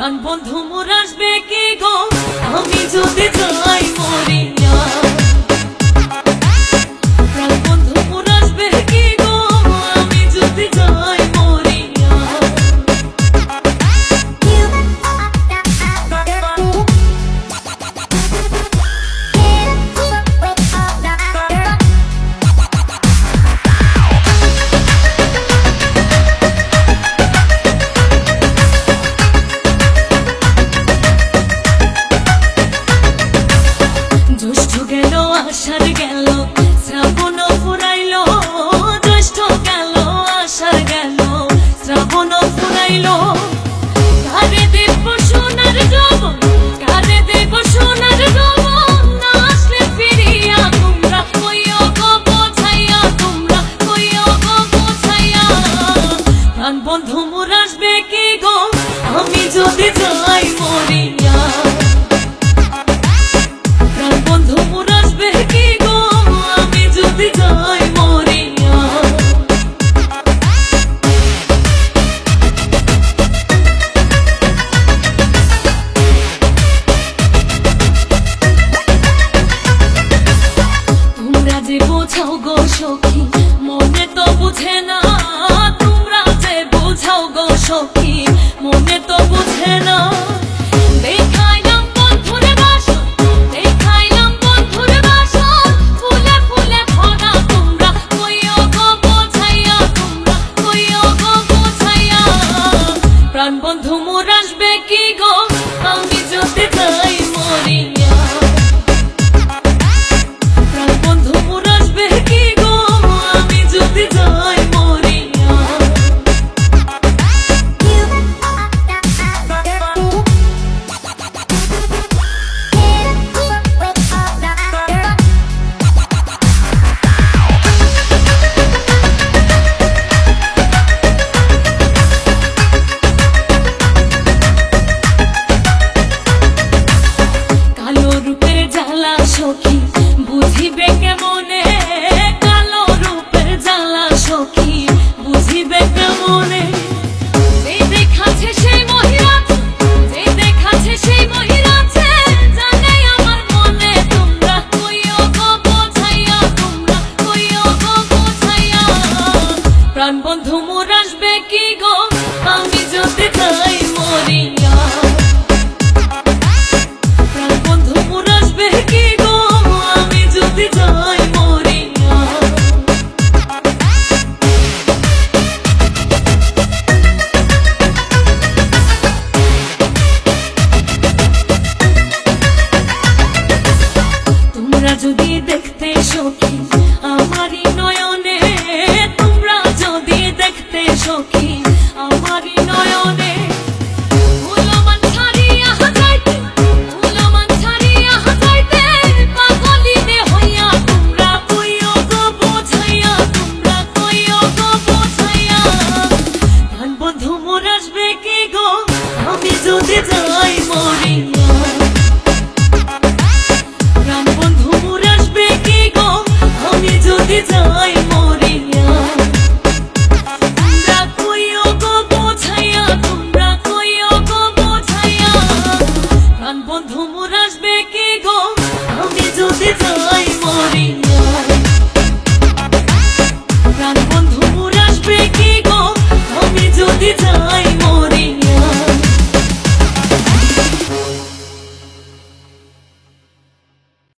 প্রাণ বন্ধু মোর আসবে কি গো আমি যদি যাই মরিয়া। প্রাণ বন্ধু মোর আসবে কি গো আমি যদি যাই মরিয়া। জ্যৈষ্ঠ গেল আষাঢ় গেল শ্রাবণ ফুরাইল, জ্যৈষ্ঠ গেল আষাঢ় গেল শ্রাবণ ফুরাইল। কারে দেব সোনার যৌবন, কারে দেব সোনার যৌবন, না আসলে ফিরিয়া তোমরা কইও গো বোঝাইয়া, তোমরা কইও গো বোঝাইয়া। প্রাণ বন্ধু মোর আসবে কি গো আমি যদি যাই মরিয়া। বোঝাও গো সখী মনে তো বুঝে না, তোমরা যে বোঝাও গো সখী মনে তো বুঝে না। দেখাইলাম বন্ধুর বাসন, দেখাইলাম বন্ধুর বাসন, ফুলে ফুলে ভরা, তোমরা কইও গো বোঝাইয়া, তোমরা কইও গো বোঝাইয়া। প্রাণ বন্ধু মোর আসবে কি গো আমি যদি যাই মরিয়া। সখী বুঝিবে কেমনে, কালো রূপের জ্বালা সখী বুঝিবে কেমনে। যে দেখাছে সেই মহিরাছে, যে দেখাছে সেই মহিরাছে, জানে আমার মনে, তোমরা কইও গো বোঝাইয়া, তোমরা কইও গো বোঝাইয়া। প্রাণ বন্ধু মোর আসবে কি গো আমি যদি যাই মরিয়া। প্রাণ বন্ধু মোর আসবে কি গো আমি যদি যাই মরিয়া। তোমরা যদি দেখতে সখী আমারই নয়নে, তোমরা যদি দেখতে সখী আমারই নয়নে, ফুলমান ছাড়িয়া যাইতে, ফুলমান ছাড়িয়া যাইতে, পাগলিনে হইয়া, তোমরা কইও গো বোঝাইয়া, তোমরা কইও গো বোঝাইয়া। প্রাণ বন্ধু মোর আসবে কি গো আমি যদি যাই